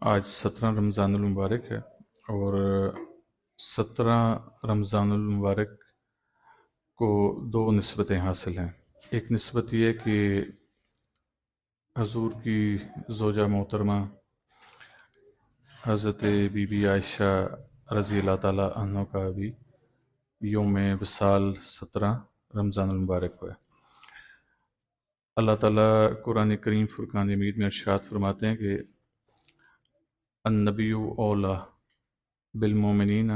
آج 17 رمضان المبارک ہے، اور 17 رمضان المبارک کو دو نسبتیں حاصل ہیں۔ ایک نسبت یہ کہ حضور کی زوجہ محترمہ حضرت بی بی عائشہ رضی اللہ تعالیٰ عنہ کا بھی یوم وصال 17 رمضان المبارک ہے۔ اللہ تعالیٰ قرآن کریم فرقان حمید میں ارشاد فرماتے ہیں کہ النبی اولا بالمومنین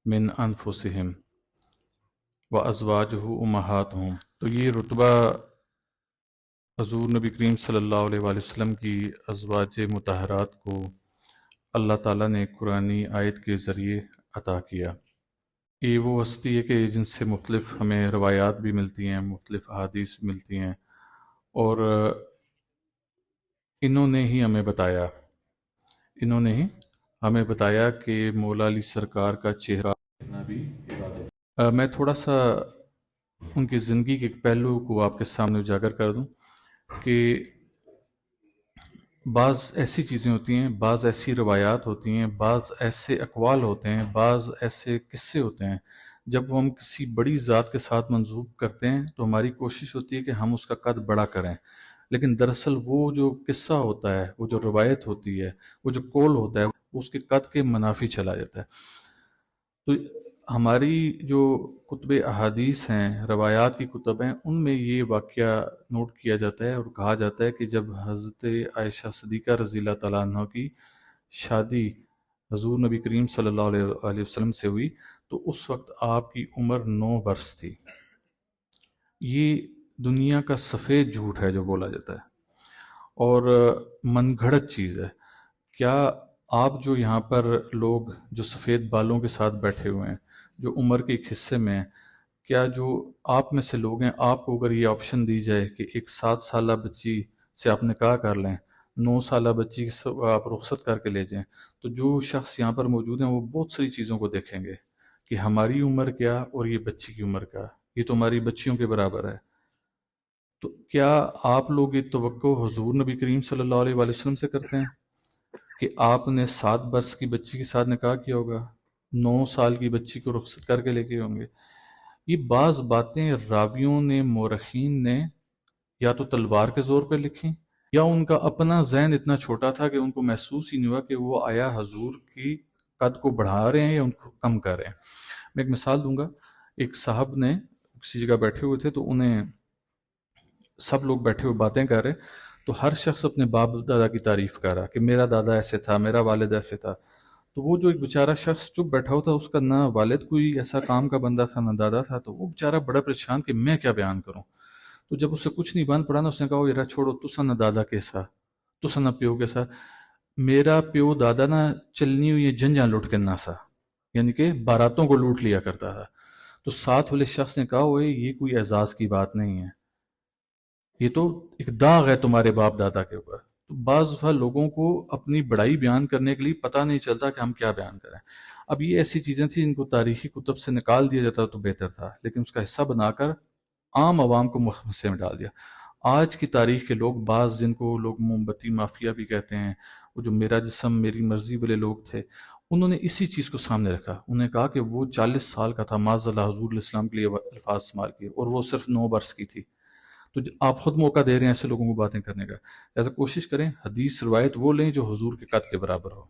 من انفسہم وازواجہ امہاتہم۔ تو یہ رتبہ حضور نبی کریم صلی اللہ علیہ وآلہ وسلم کی ازواج مطہرات کو اللہ تعالیٰ نے قرآنی آیت کے ذریعے عطا کیا۔ یہ وہ ہستی ہے کہ جن سے مختلف ہمیں روایات بھی ملتی ہیں، مختلف احادیث بھی ملتی ہیں، اور انہوں نے ہی ہمیں بتایا کہ مولا علی سرکار کا چہرہ اتنا بھی عبادت۔ میں تھوڑا سا ان کی زندگی کے ایک پہلو کو آپ کے سامنے اجاگر کر دوں کہ بعض ایسی چیزیں ہوتی ہیں، بعض ایسی روایات ہوتی ہیں، بعض ایسے اقوال ہوتے ہیں، بعض ایسے قصے ہوتے ہیں جب ہم کسی بڑی ذات کے ساتھ منسوب کرتے ہیں تو ہماری کوشش ہوتی ہے کہ ہم اس کا قد بڑا کریں، لیکن دراصل وہ جو قصہ ہوتا ہے، وہ جو روایت ہوتی ہے، وہ جو قول ہوتا ہے، وہ اس کے قد کے منافی چلا جاتا ہے۔ تو ہماری جو کتب احادیث ہیں، روایات کی کتب ہیں، ان میں یہ واقعہ نوٹ کیا جاتا ہے اور کہا جاتا ہے کہ جب حضرت عائشہ صدیقہ رضی اللہ تعالیٰ عنہ کی شادی حضور نبی کریم صلی اللہ علیہ وآلہ وسلم سے ہوئی تو اس وقت آپ کی عمر 9 برس تھی۔ یہ دنیا کا سفید جھوٹ ہے جو بولا جاتا ہے، اور من گھڑت چیز ہے۔ کیا آپ جو یہاں پر لوگ جو سفید بالوں کے ساتھ بیٹھے ہوئے ہیں، جو عمر کے ایک حصے میں ہیں، کیا جو آپ میں سے لوگ ہیں، آپ کو اگر یہ آپشن دی جائے کہ ایک 7 سالہ بچی سے آپ نکاح کر لیں، 9 سالہ بچی آپ رخصت کر کے لے جائیں، تو جو شخص یہاں پر موجود ہیں وہ بہت ساری چیزوں کو دیکھیں گے کہ ہماری عمر کیا اور یہ بچی کی عمر کیا، یہ تو ہماری بچیوں کے برابر ہے۔ تو کیا آپ لوگ یہ توقع حضور نبی کریم صلی اللہ علیہ وآلہ وسلم سے کرتے ہیں کہ آپ نے 7 برس کی بچی کے ساتھ نکاح کیا ہوگا، 9 سال کی بچی کو رخصت کر کے لے کے ہوں گے؟ یہ بعض باتیں راویوں نے، مورخین نے یا تو تلوار کے زور پہ لکھی، یا ان کا اپنا ذہن اتنا چھوٹا تھا کہ ان کو محسوس ہی نہیں ہوا کہ وہ آیا حضور کی قد کو بڑھا رہے ہیں یا ان کو کم کر رہے ہیں۔ میں ایک مثال دوں گا۔ ایک صاحب نے کسی جگہ بیٹھے ہوئے تھے، تو انہیں سب لوگ بیٹھے ہوئے باتیں کر رہے، تو ہر شخص اپنے باپ دادا کی تعریف کر رہا کہ میرا دادا ایسے تھا، میرا والد ایسے تھا۔ تو وہ جو ایک بیچارہ شخص چپ بیٹھا ہوا تھا، اس کا نہ والد کوئی ایسا کام کا بندہ تھا، نہ دادا تھا، تو وہ بیچارہ بڑا پریشان کہ میں کیا بیان کروں۔ تو جب اس سے کچھ نہیں بان پڑا نا، اس نے کہا یار چھوڑو، تسا نہ دادا کیسا، تسا نہ پیو کیسا، میرا پیو دادا نہ چلنی ہوئی جنجاں لوٹ کے نہ سا، یعنی کہ باراتوں کو لوٹ لیا کرتا تھا۔ تو ساتھ والے شخص نے کہا اوئے یہ کوئی اعزاز کی بات نہیں ہے، یہ تو ایک داغ ہے تمہارے باپ دادا کے اوپر۔ تو بعض دفعہ لوگوں کو اپنی بڑائی بیان کرنے کے لیے پتہ نہیں چلتا کہ ہم کیا بیان کریں۔ اب یہ ایسی چیزیں تھیں جن کو تاریخی کتب سے نکال دیا جاتا تو بہتر تھا، لیکن اس کا حصہ بنا کر عام عوام کو مخمصے میں ڈال دیا۔ آج کی تاریخ کے لوگ، بعض جن کو لوگ موم بتی مافیا بھی کہتے ہیں، وہ جو میرا جسم میری مرضی والے لوگ تھے، انہوں نے اسی چیز کو سامنے رکھا۔ انہوں نے کہا کہ وہ 40 سال کا تھا، معاذ اللہ، حضور علیہ السلام کے لیے الفاظ استعمال کیے، اور وہ صرف 9 برس کی تھی۔ تو آپ خود موقع دے رہے ہیں ایسے لوگوں کو باتیں کرنے کا، لہٰذا کوشش کریں حدیث روایت وہ لیں جو حضور کے قد کے برابر ہو۔